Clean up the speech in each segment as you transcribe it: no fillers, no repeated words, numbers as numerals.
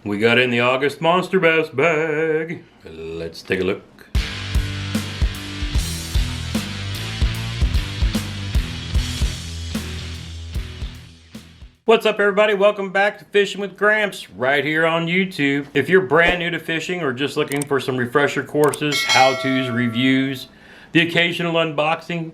We got in the August Monsterbass bag. Let's take a look. What's up, everybody? Welcome back to Fishing with Gramps right here on YouTube. If you're brand new to fishing or just looking for some refresher courses, how-tos, reviews, the occasional unboxing,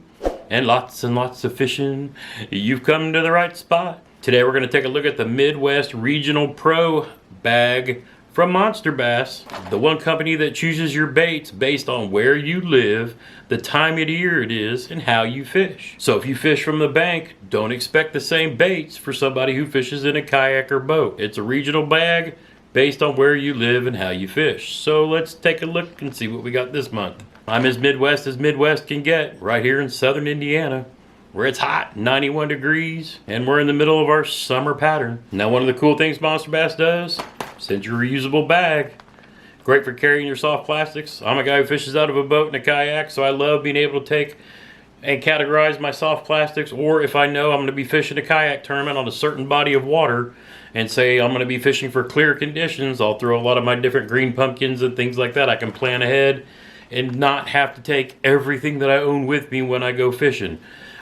and lots of fishing, you've come to the right spot. Today we're going to take a look at the Midwest Regional Pro bag from Monsterbass, the one company that chooses your baits based on where you live, the time of year it is, and how you fish. So if you fish from the bank, don't expect the same baits for somebody who fishes in a kayak or boat. It's a regional bag based on where you live and how you fish. So let's take a look and see what we got this month. I'm as Midwest can get, right here in southern Indiana, where it's hot, 91 degrees, and we're in the middle of our summer pattern. Now, one of the cool things Monsterbass does, sends you a reusable bag. Great for carrying your soft plastics. I'm a guy who fishes out of a boat and a kayak, so I love being able to take and categorize my soft plastics, or if I know I'm going to be fishing a kayak tournament on a certain body of water, and say I'm going to be fishing for clear conditions, I'll throw a lot of my different green pumpkins and things like that. I can plan ahead and not have to take everything that I own with me when I go fishing.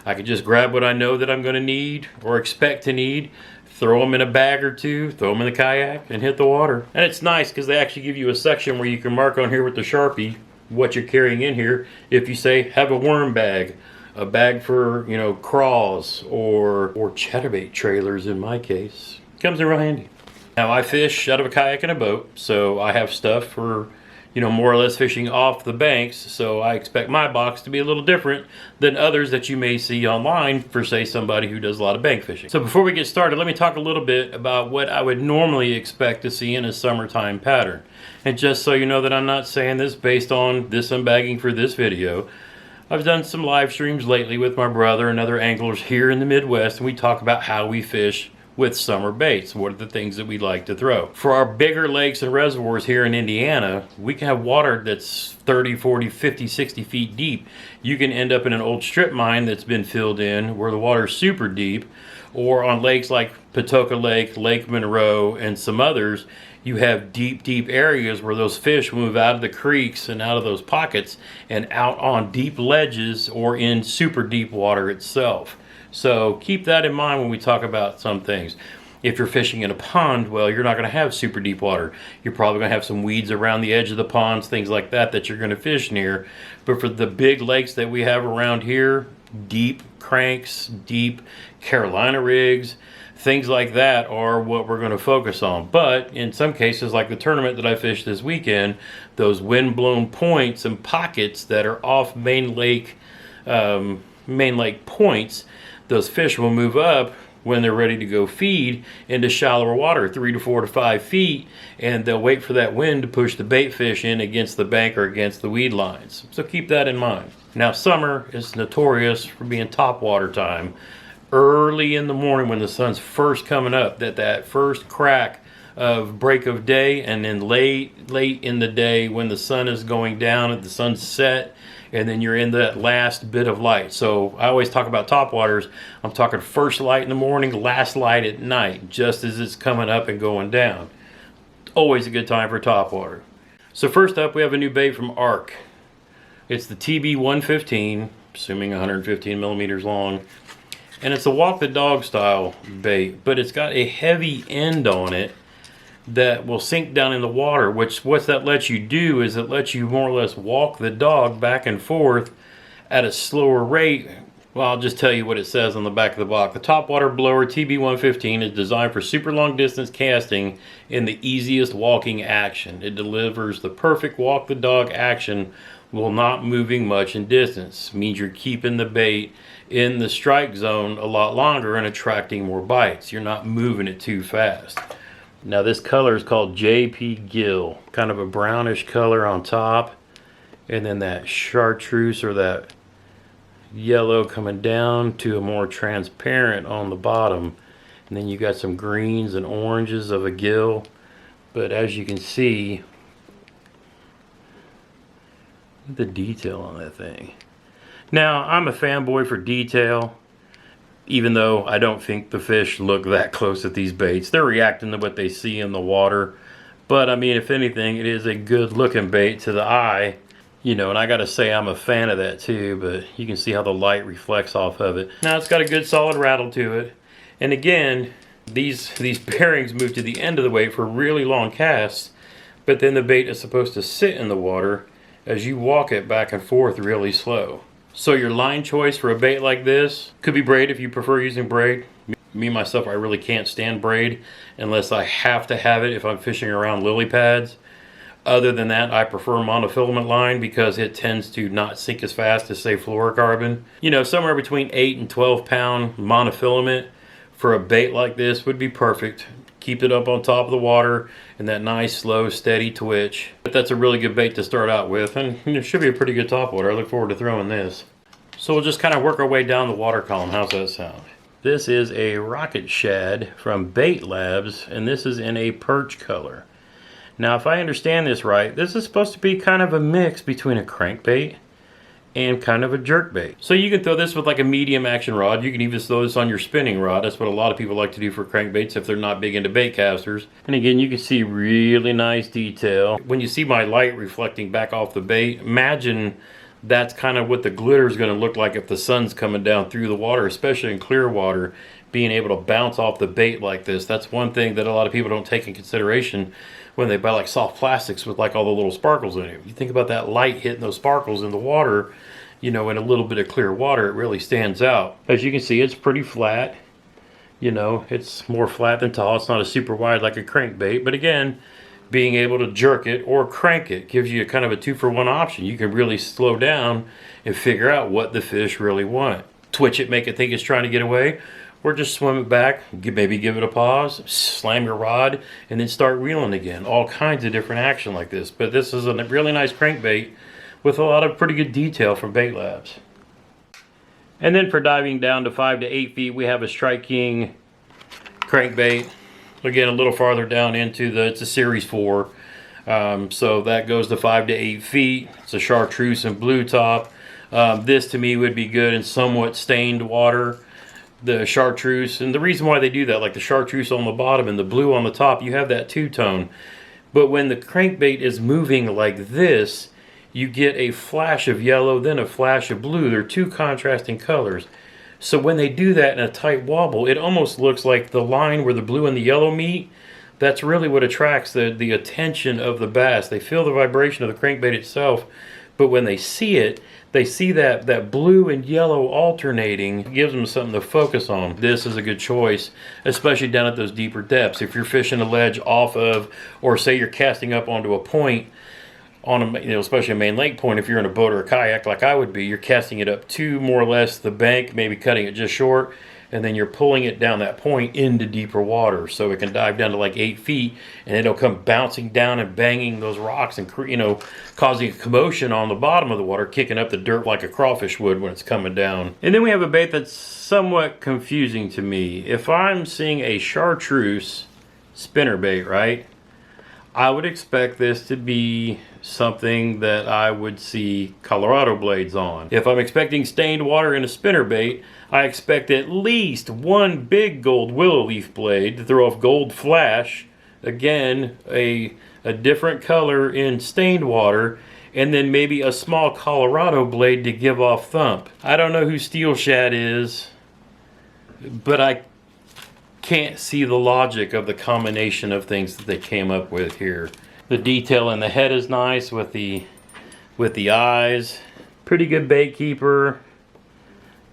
I can just grab what I know that I'm going to need or expect to need, throw them in a bag or two, throw them in the kayak, and hit the water. And it's nice because they actually give you a section where you can mark on here with the Sharpie what you're carrying in here. If you say, have a worm bag, a bag for, you know, craws or chatterbait trailers in my case, comes in real handy. Now, I fish out of a kayak and a boat, so I have stuff for, you know, more or less fishing off the banks, so I expect my box to be a little different than others that you may see online for, say, somebody who does a lot of bank fishing. So before we get started, let me talk a little bit about what I would normally expect to see in a summertime pattern. And just so you know that I'm not saying this based on this unbagging for this video, I've done some live streams lately with my brother and other anglers here in the Midwest, and we talk about how we fish with summer baits. What are the things that we like to throw? For our bigger lakes and reservoirs here in Indiana, we can have water that's 30, 40, 50, 60 feet deep. You can end up in an old strip mine that's been filled in where the water's super deep, or on lakes like Patoka Lake, Lake Monroe, and some others, you have deep areas where those fish move out of the creeks and out of those pockets and out on deep ledges or in super deep water itself. So keep that in mind when we talk about some things. If you're fishing in a pond, well, you're not going to have super deep water. You're probably going to have some weeds around the edge of the ponds, things like that, that you're going to fish near. But for the big lakes that we have around here, deep cranks, deep Carolina rigs, things like that are what we're going to focus on. But in some cases, like the tournament that I fished this weekend, those wind-blown points and pockets that are off main lake points, those fish will move up when they're ready to go feed into shallower water, 3 to 4 to 5 feet, and they'll wait for that wind to push the bait fish in against the bank or against the weed lines. So keep that in mind. Now, summer is notorious for being top water time. Early in the morning when the sun's first coming up, that first crack of break of day, and then late in the day when the sun is going down and the sun's set, and then you're in that last bit of light. So I always talk about top waters. I'm talking first light in the morning, last light at night, just as it's coming up and going down. Always a good time for top water. So first up, we have a new bait from Arc. It's the TB115, assuming 115 millimeters long. And it's a walk the dog style bait, but it's got a heavy end on it that will sink down in the water, which what that lets you do is it lets you more or less walk the dog back and forth at a slower rate. Well, I'll just tell you what it says on the back of the box. The Topwater Blower TB115 is designed for super long distance casting in the easiest walking action. It delivers the perfect walk the dog action while not moving much in distance. It means you're keeping the bait in the strike zone a lot longer and attracting more bites. You're not moving it too fast. Now this color is called JP Gill, kind of a brownish color on top, and then that chartreuse or that yellow coming down to a more transparent on the bottom, and then you got some greens and oranges of a gill. But as you can see, the detail on that thing. Now, I'm a fanboy for detail. even though I don't think the fish look that close at these baits. They're reacting to what they see in the water. But I mean, if anything, it is a good looking bait to the eye, you know, and I gotta say I'm a fan of that too, but you can see how the light reflects off of it. Now it's got a good solid rattle to it. And again, these bearings move to the end of the weight for really long casts, but then the bait is supposed to sit in the water as you walk it back and forth really slow. So your line choice for a bait like this could be braid if you prefer using braid. Me, myself, I really can't stand braid unless I have to have it if I'm fishing around lily pads. Other than that, I prefer monofilament line because it tends to not sink as fast as, say, fluorocarbon. You know, somewhere between 8 and 12 pound monofilament for a bait like this would be perfect. Keep it up on top of the water and that nice, slow, steady twitch. But that's a really good bait to start out with, and it should be a pretty good topwater. I look forward to throwing this. So we'll just kind of work our way down the water column. How's that sound? This is a rocket shad from Bait Labs, and this is in a perch color. Now, if I understand this right, this is supposed to be kind of a mix between a crankbait and kind of a jerkbait. So you can throw this with like a medium action rod. You can even throw this on your spinning rod. That's what a lot of people like to do for crankbaits if they're not big into bait casters. And again, you can see really nice detail. When you see my light reflecting back off the bait, imagine that's kind of what the glitter is going to look like if the sun's coming down through the water, especially in clear water, being able to bounce off the bait like this. That's one thing that a lot of people don't take in consideration when they buy like soft plastics with like all the little sparkles in it. You think about that light hitting those sparkles in the water, you know, in a little bit of clear water, it really stands out. As you can see, it's pretty flat. You know, it's more flat than tall. It's not a super wide like a crankbait, but again, being able to jerk it or crank it gives you a kind of a 2-for-1 option. You can really slow down and figure out what the fish really want. Twitch it, make it think it's trying to get away, or just swim it back, maybe give it a pause, slam your rod, and then start reeling again. All kinds of different action like this. But this is a really nice crankbait with a lot of pretty good detail from Bait Labs. And then for diving down to 5 to 8 feet, we have a Strike King crankbait. Again, a little farther down into it's a Series 4. So that goes to 5 to 8 feet. It's a chartreuse and blue top. This to me would be good in somewhat stained water. The chartreuse, and the reason why they do that, like the chartreuse on the bottom and the blue on the top, you have that two-tone. But when the crankbait is moving like this, you get a flash of yellow, then a flash of blue. They're two contrasting colors. So when they do that in a tight wobble, it almost looks like the line where the blue and the yellow meet. That's really what attracts the attention of the bass. They feel the vibration of the crankbait itself, but when they see it, they see that blue and yellow alternating. It gives them something to focus on. This is a good choice, especially down at those deeper depths. If you're fishing a ledge off of, or say you're casting up onto a point, on a, you know, especially a main lake point, if you're in a boat or a kayak like I would be, you're casting it up to more or less the bank, maybe cutting it just short, and then you're pulling it down that point into deeper water, so it can dive down to like 8 feet, and it'll come bouncing down and banging those rocks and, you know, causing a commotion on the bottom of the water, kicking up the dirt like a crawfish would when it's coming down. And then we have a bait that's somewhat confusing to me. If I'm seeing a chartreuse spinnerbait, right, I would expect this to be something that I would see Colorado blades on. If I'm expecting stained water in a spinnerbait, I expect at least one big gold willow leaf blade to throw off gold flash, again a different color in stained water, and then maybe a small Colorado blade to give off thump. I don't know who Steel Shad is, but I can't see the logic of the combination of things that they came up with here. The detail in the head is nice with the eyes. Pretty good bait keeper.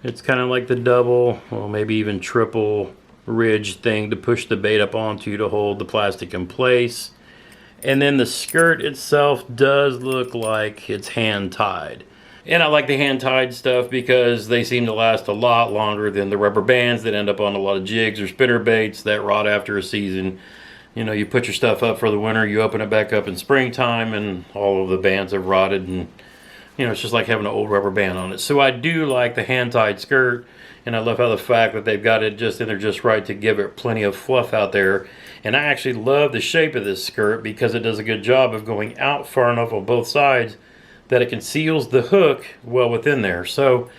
It's kind of like the double, well, maybe even triple ridge thing to push the bait up onto to hold the plastic in place. And then the skirt itself does look like it's hand tied. And I like the hand tied stuff because they seem to last a lot longer than the rubber bands that end up on a lot of jigs or spinnerbaits that rot after a season. You know, you put your stuff up for the winter, you open it back up in springtime, and all of the bands have rotted, and you know, it's just like having an old rubber band on it. So I do like the hand-tied skirt, and I love how the fact that they've got it just in there just right to give it plenty of fluff out there. And I actually love the shape of this skirt because it does a good job of going out far enough on both sides that it conceals the hook well within there. So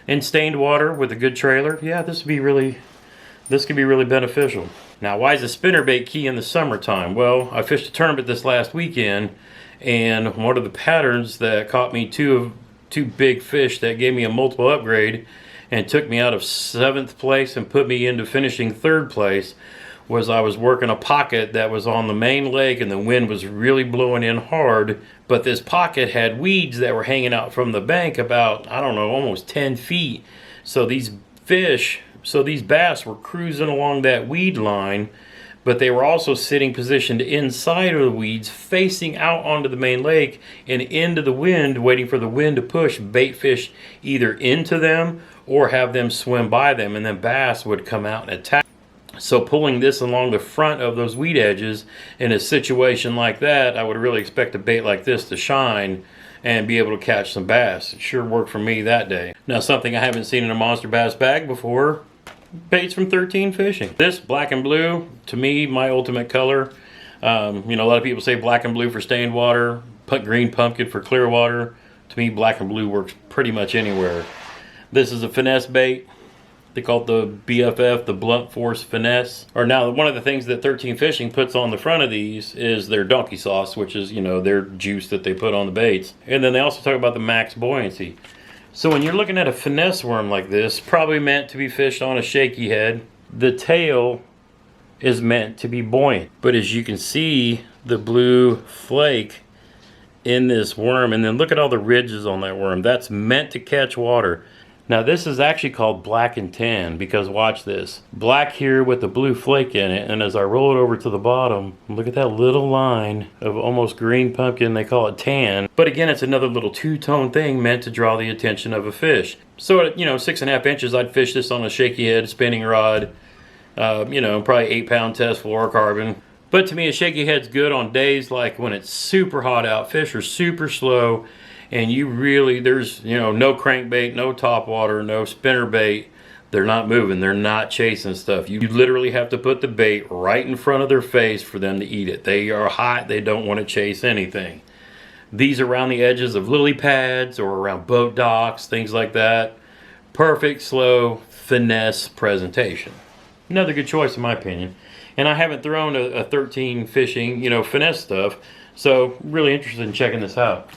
in stained water with a good trailer, yeah, this could be really beneficial. Now, why is the spinnerbait key in the summertime? Well, I fished a tournament this last weekend, and one of the patterns that caught me two big fish that gave me a multiple upgrade and took me out of 7th place and put me into finishing 3rd place was I was working a pocket that was on the main lake, and the wind was really blowing in hard, but this pocket had weeds that were hanging out from the bank about, I don't know, almost 10 feet. So these bass were cruising along that weed line, but they were also sitting positioned inside of the weeds, facing out onto the main lake and into the wind, waiting for the wind to push bait fish either into them or have them swim by them, and then bass would come out and attack. So pulling this along the front of those weed edges in a situation like that, I would really expect a bait like this to shine and be able to catch some bass. It sure worked for me that day. Now, something I haven't seen in a monster bass bag before, baits from 13 Fishing. This black and blue, to me, my ultimate color. You know, a lot of people say black and blue for stained water, green pumpkin for clear water. To me, black and blue works pretty much anywhere. This is a finesse bait. They call it the BFF, the Blunt Force Finesse. Or now, one of the things that 13 Fishing puts on the front of these is their donkey sauce, which is, you know, their juice that they put on the baits. And then they also talk about the max buoyancy. So when you're looking at a finesse worm like this, probably meant to be fished on a shaky head, the tail is meant to be buoyant. But as you can see, the blue flake in this worm, and then look at all the ridges on that worm. That's meant to catch water. Now this is actually called black and tan, because watch this. Black here with the blue flake in it, and as I roll it over to the bottom, look at that little line of almost green pumpkin. They call it tan. But again, it's another little two-tone thing meant to draw the attention of a fish. So at, you know, 6.5 inches, I'd fish this on a shaky head spinning rod. You know, probably 8-pound test fluorocarbon. But to me, a shaky head's good on days like when it's super hot out, fish are super slow, and you really, there's, you know, no crankbait, no topwater, no spinnerbait. They're not moving, they're not chasing stuff. You literally have to put the bait right in front of their face for them to eat it. They are hot, they don't want to chase anything. These are around the edges of lily pads or around boat docks, things like that. Perfect, slow, finesse presentation. Another good choice in my opinion. And I haven't thrown a 13 Fishing, you know, finesse stuff, so really interested in checking this out.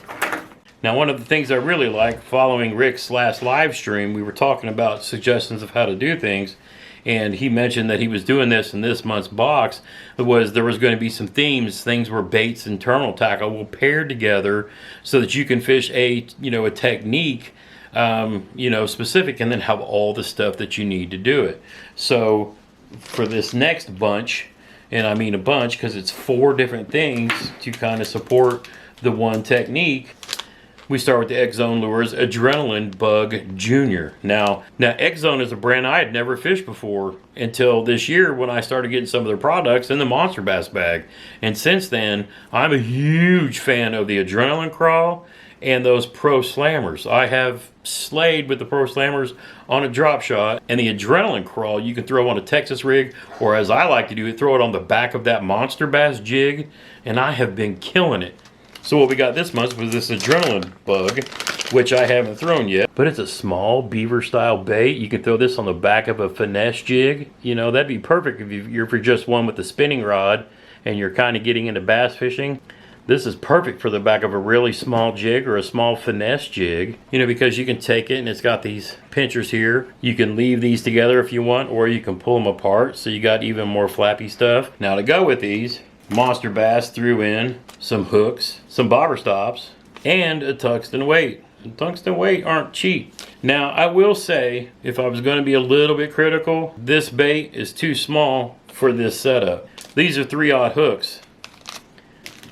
Now, one of the things I really like, following Rick's last live stream, we were talking about suggestions of how to do things, and he mentioned that he was doing this in this month's box. There was going to be some themes, things where baits and terminal tackle will pair together so that you can fish a technique, you know, specific, and then have all the stuff that you need to do it. So for this next bunch, and I mean a bunch because it's 4 different things to kind of support the one technique, we start with the X-Zone Lures Adrenaline Bug Junior. Now X-Zone is a brand I had never fished before until this year when I started getting some of their products in the Monster Bass bag. And since then, I'm a huge fan of the Adrenaline Crawl and those Pro Slammers. I have slayed with the Pro Slammers on a drop shot, and the Adrenaline Crawl you can throw on a Texas rig, or as I like to do it, throw it on the back of that Monster Bass jig, and I have been killing it. So what we got this month was this Adrenaline Bug, which I haven't thrown yet. But it's a small beaver style bait. You can throw this on the back of a finesse jig. You know, that'd be perfect if you're for just one with a spinning rod and you're kind of getting into bass fishing. This is perfect for the back of a really small jig or a small finesse jig. You know, because you can take it and it's got these pinchers here. You can leave these together if you want, or you can pull them apart so you got even more flappy stuff. Now to go with these, Monster Bass threw in some hooks, some bobber stops, and a tungsten weight. And tungsten weight aren't cheap. Now, I will say, if I was going to be a little bit critical, this bait is too small for this setup. These are 3/0 hooks.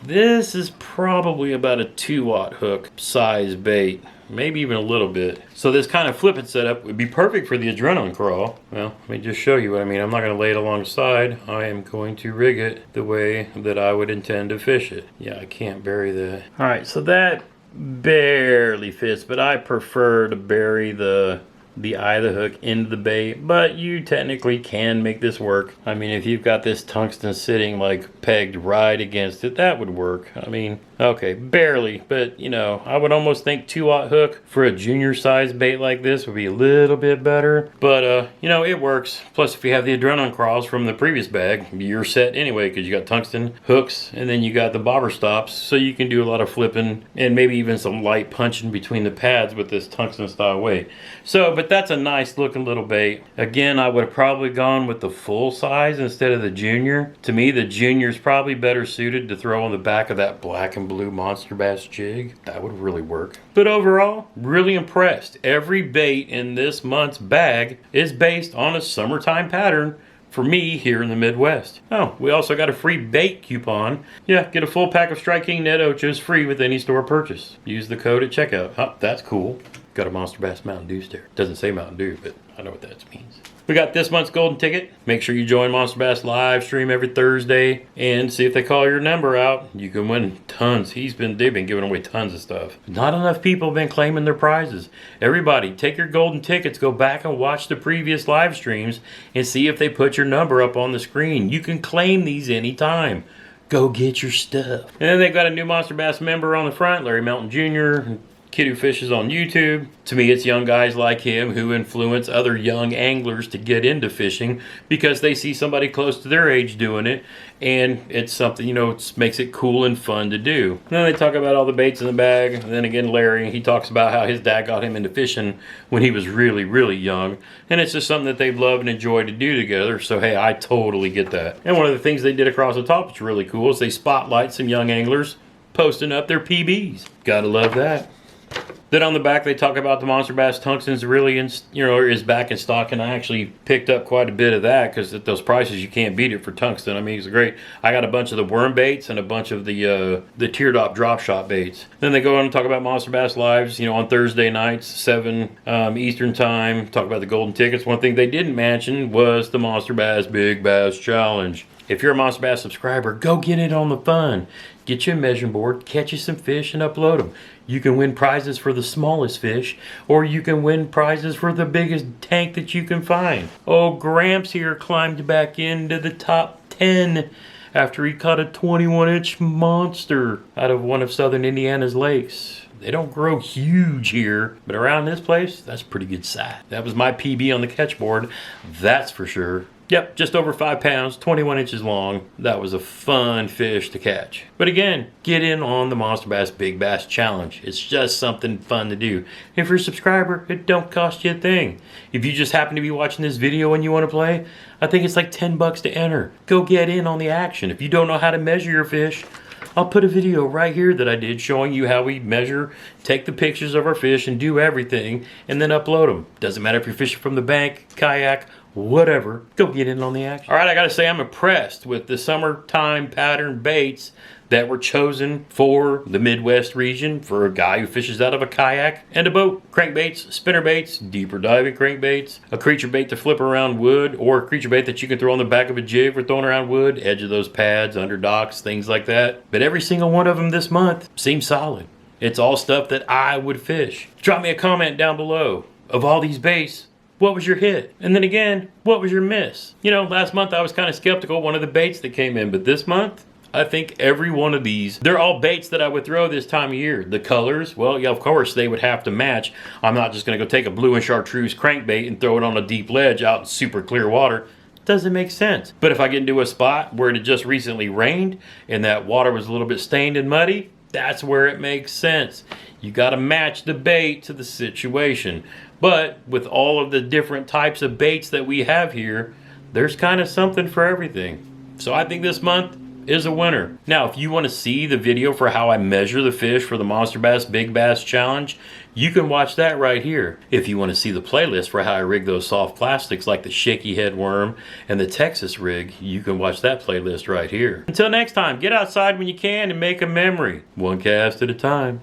This is probably about a 2/0 hook size bait, maybe even a little bit. So this kind of flipping setup would be perfect for the Adrenaline Crawl. Well, let me just show you what I mean. I'm not going to lay it alongside. I am going to rig it the way that I would intend to fish it. Yeah, I can't bury that. All right, so that barely fits, but I prefer to bury the the eye of the hook into the bait, but you technically can make this work. I mean, if you've got this tungsten sitting like pegged right against it, that would work. I mean, okay, barely, but you know, I would almost think 2/0 hook for a junior size bait like this would be a little bit better, but you know, it works. Plus, if you have the adrenaline crawls from the previous bag, you're set anyway, because you got tungsten hooks and then you got the bobber stops, so you can do a lot of flipping and maybe even some light punching between the pads with this tungsten style weight. So, but that's a nice looking little bait. Again, I would have probably gone with the full size instead of the junior. To me, the junior is probably better suited to throw on the back of that black and blue Monsterbass jig. That would really work. But overall, really impressed. Every bait in this month's bag is based on a summertime pattern for me here in the Midwest. Oh, we also got a free bait coupon. Yeah, get a full pack of Strike King Net Ochos free with any store purchase. Use the code at checkout. Oh, that's cool. Got a Monsterbass Mountain Dew sticker. Doesn't say Mountain Dew, but I know what that means. We got this month's golden ticket. Make sure you join Monsterbass live stream every Thursday and see if they call your number out. You can win tons. They've been giving away tons of stuff. Not enough people have been claiming their prizes. Everybody, take your golden tickets, go back and watch the previous live streams and see if they put your number up on the screen. You can claim these anytime. Go get your stuff. And then they've got a new Monsterbass member on the front, Larry Melton Jr., kid who fishes on YouTube. To me, it's young guys like him who influence other young anglers to get into fishing because they see somebody close to their age doing it, and it's something, you know, it makes it cool and fun to do. And then they talk about all the baits in the bag, and then again, Larry, he talks about how his dad got him into fishing when he was really, really young, and it's just something that they've loved and enjoyed to do together, so hey, I totally get that. And one of the things they did across the top, which is really cool, is they spotlight some young anglers posting up their PBs. Gotta love that. Then on the back they talk about the Monsterbass tungsten's really is back in stock, and I actually picked up quite a bit of that because at those prices you can't beat it for tungsten. I mean, it's great. I got a bunch of the worm baits and a bunch of the teardrop drop shot baits. Then they go on and talk about Monsterbass lives, you know, on Thursday nights, 7 Eastern time. Talk about the golden tickets. One thing they didn't mention was the Monsterbass Big Bass Challenge. If you're a Monsterbass subscriber, go get it on the fun. Get you a measuring board, catch you some fish, and upload them. You can win prizes for the smallest fish, or you can win prizes for the biggest tank that you can find. Oh, Gramps here climbed back into the top 10 after he caught a 21-inch monster out of one of southern Indiana's lakes. They don't grow huge here, but around this place, that's pretty good size. That was my PB on the catch board, that's for sure. Yep, just over 5 pounds, 21 inches long. That was a fun fish to catch. But again, get in on the Monsterbass Big Bass Challenge. It's just something fun to do. If you're a subscriber, it don't cost you a thing. If you just happen to be watching this video and you want to play, I think it's like 10 bucks to enter. Go get in on the action. If you don't know how to measure your fish, I'll put a video right here that I did showing you how we measure, take the pictures of our fish and do everything, and then upload them. Doesn't matter if you're fishing from the bank, kayak, whatever, go get in on the action. All right, I gotta say I'm impressed with the summertime pattern baits that were chosen for the Midwest region for a guy who fishes out of a kayak and a boat. Crankbaits, spinnerbaits, deeper diving crankbaits, a creature bait to flip around wood, or a creature bait that you can throw on the back of a jig for throwing around wood, edge of those pads, under docks, things like that. But every single one of them this month seems solid. It's all stuff that I would fish. Drop me a comment down below. Of all these baits, what was your hit? And then again, what was your miss? You know, last month I was kind of skeptical, one of the baits that came in, but this month, I think every one of these, they're all baits that I would throw this time of year. The colors, well, yeah, of course they would have to match. I'm not just gonna go take a blue and chartreuse crankbait and throw it on a deep ledge out in super clear water. Doesn't make sense. But if I get into a spot where it had just recently rained and that water was a little bit stained and muddy, that's where it makes sense. You gotta match the bait to the situation. But with all of the different types of baits that we have here, there's kind of something for everything. So I think this month is a winner. Now, if you want to see the video for how I measure the fish for the Monsterbass Big Bass Challenge, you can watch that right here. If you want to see the playlist for how I rig those soft plastics like the shaky head worm and the Texas rig, you can watch that playlist right here. Until next time, get outside when you can and make a memory. One cast at a time.